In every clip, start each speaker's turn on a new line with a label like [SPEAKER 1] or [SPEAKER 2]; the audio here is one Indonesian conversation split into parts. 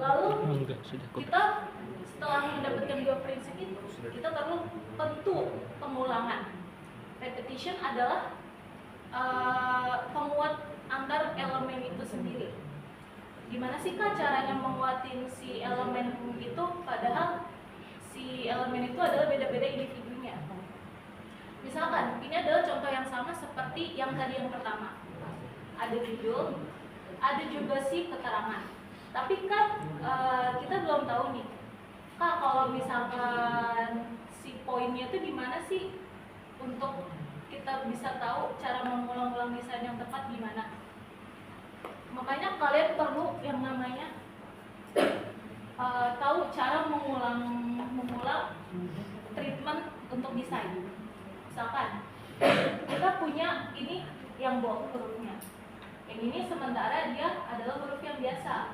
[SPEAKER 1] Lalu kita setelah mendapatkan dua prinsip itu, kita perlu pengulangan. Repetition adalah penguat antar elemen itu sendiri. Gimana sih Kak caranya menguatin si elemen itu, padahal si elemen itu adalah beda-beda individunya. Misalkan ini adalah contoh yang sama seperti yang tadi yang pertama. Ada judul, ada juga si keterangan. Tapi kan kita belum tahu nih, Kak, kalau misalkan si poinnya itu gimana sih untuk kita bisa tahu cara mengulang-ulang desain yang tepat gimana? Makanya kalian perlu yang namanya tahu cara mengulang treatment untuk desain. Misalkan kita punya ini yang bold hurufnya, yang ini sementara dia adalah huruf yang biasa,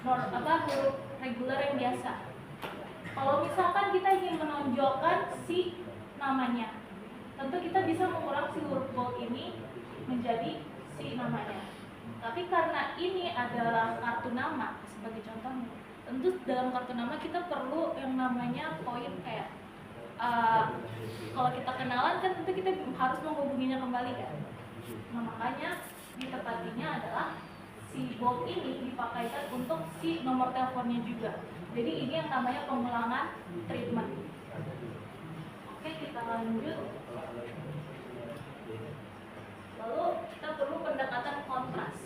[SPEAKER 1] huruf reguler yang biasa. Kalau misalkan kita ingin menonjolkan si namanya, tentu kita bisa mengulang si huruf bold ini menjadi si namanya. Tapi karena ini adalah kartu nama sebagai contohnya, tentu dalam kartu nama kita perlu yang namanya poin kayak kalau kita kenalan kan tentu kita harus menghubunginya kembali kan. Nah makanya ditepatinya adalah si bold ini dipakaikan untuk si nomor teleponnya juga. Jadi ini yang namanya pengulangan treatment. Oke, kita lanjut. Lalu kita perlu pendekatan kontras.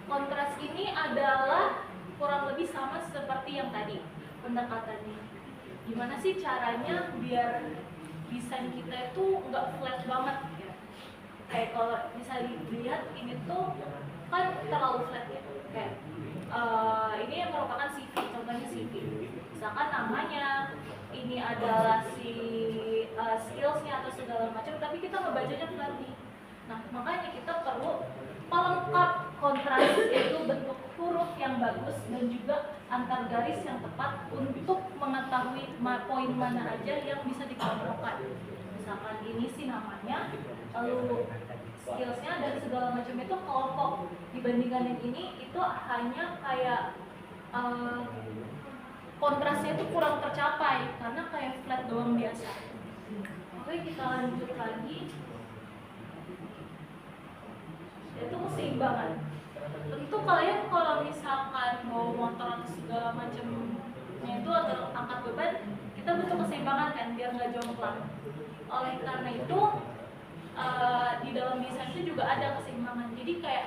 [SPEAKER 1] Kontras ini adalah kurang lebih sama seperti yang tadi pendekatannya. Gimana sih caranya biar desain kita itu nggak flat banget ya? Kayak kalau bisa dilihat ini tuh kan terlalu flat ya. Kayak ini yang merupakan CV, contohnya CV. Misalkan namanya ini adalah si skillsnya atau segala macam, tapi kita ngebacanya flat nih. Nah makanya kita perlu pelengkap kontras, yaitu bentuk huruf yang bagus dan juga antar garis yang tepat untuk mengetahui poin mana aja yang bisa dikelompokkan. Misalkan ini sih namanya, lalu skillsnya dan segala macam itu kelompok. Dibandingkan yang ini itu hanya kayak kontrasnya itu kurang tercapai karena kayak flat doang biasa. Oke, kita lanjut lagi. Itu keseimbangan. Tentu kalian kalau misalkan mau motor atau segala macamnya itu atau angkat beban, kita butuh keseimbangan kan biar nggak jomplang. Oleh karena itu di dalam desain itu juga ada keseimbangan. Jadi kayak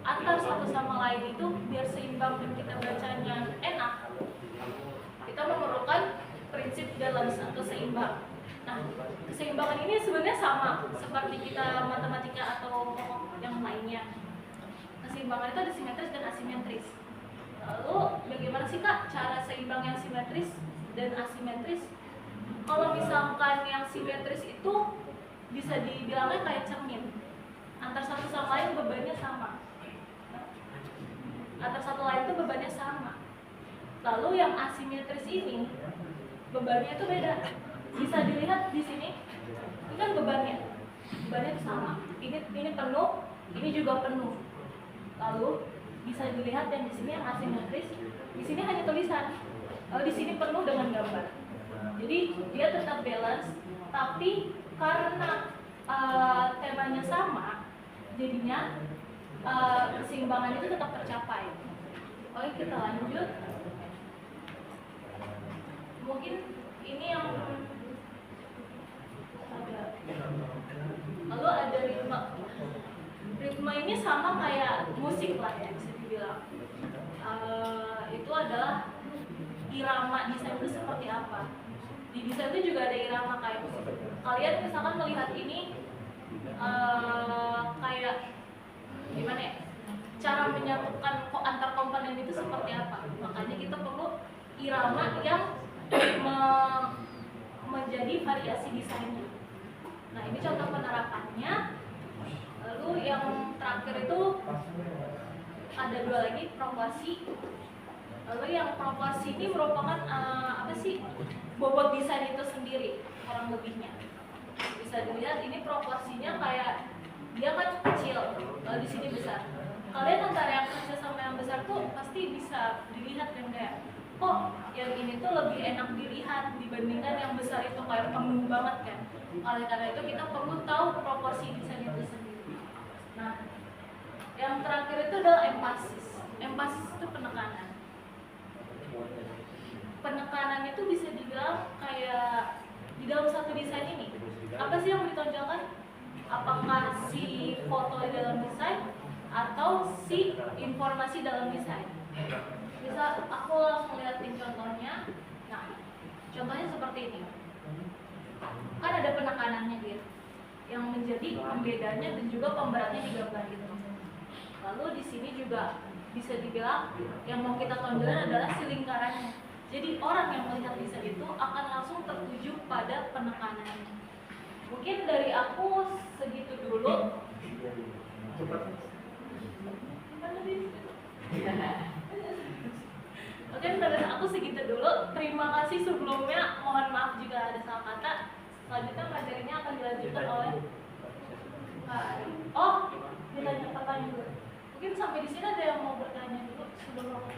[SPEAKER 1] antar satu sama lain itu biar seimbang dan kita bacanya enak, kita memerlukan prinsip balance atau seimbang. Nah, keseimbangan ini sebenarnya sama seperti kita matematika atau yang lainnya. Keseimbangan itu ada simetris dan asimetris. Lalu bagaimana sih Kak cara seimbang yang simetris dan asimetris? Kalau misalkan yang simetris itu bisa dibilangnya kayak cermin. Antar satu sama lain bebannya sama. Antar satu lain itu bebannya sama. Lalu yang asimetris ini bebannya itu beda. Bisa dilihat di sini. Ini kan bebannya itu sama. Ini penuh, ini juga penuh. Lalu bisa dilihat yang di sini yang asimetris, di sini hanya tulisan. Lalu di sini penuh dengan gambar. Jadi dia tetap balance, tapi karena temanya sama, jadinya keseimbangan itu tetap tercapai. Oke, kita lanjut. Mungkin ini yang lalu ada ritme. Ritme ini sama kayak musik lah ya, bisa dibilang. Itu adalah irama desain itu seperti apa. Di desain itu juga ada irama kayak kalian misalkan melihat ini kayak gimana ya, cara menyatukan antar komponen itu seperti apa. Makanya kita perlu irama yang menjadi variasi desainnya. Nah ini contoh penerapannya. Lalu yang terakhir itu ada dua lagi, proporsi. Lalu yang proporsi ini merupakan apa sih, bobot desain itu sendiri kurang lebihnya. Bisa dilihat ini proporsinya kayak dia kan kecil, lalu di sini besar. kalian antara yang kecil sama yang besar tuh pasti bisa dilihat kan, kayak kok yang ini tuh lebih enak dilihat dibandingkan yang besar itu kayak penuh banget kan. Oleh karena itu kita perlu tahu proporsi desain itu sendiri. Nah, yang terakhir itu adalah empasis. Empasis itu penekanan. Penekanan itu bisa dibilang kayak di dalam satu desain ini, apa sih yang ditonjolkan? Apakah si foto di dalam desain atau si informasi dalam desain? Bisa aku langsung liatin contohnya. Nah, contohnya seperti ini. Kan ada penekanannya gitu, yang menjadi pembedanya dan juga pemberatnya di gambar gitu. Lalu di sini juga bisa dibilang yang mau kita tonjolkan adalah si lingkarannya. Jadi orang yang melihat desain itu akan langsung tertuju pada penekanannya. Mungkin dari aku segitu dulu. Oke, dari aku segitu dulu. Terima kasih sebelumnya. Mohon maaf jika ada salah kata. Selanjutnya materinya akan dilanjutkan oleh ditanya pertanyaan dulu. Mungkin sampai di sini ada yang mau bertanya dulu sebelum aku.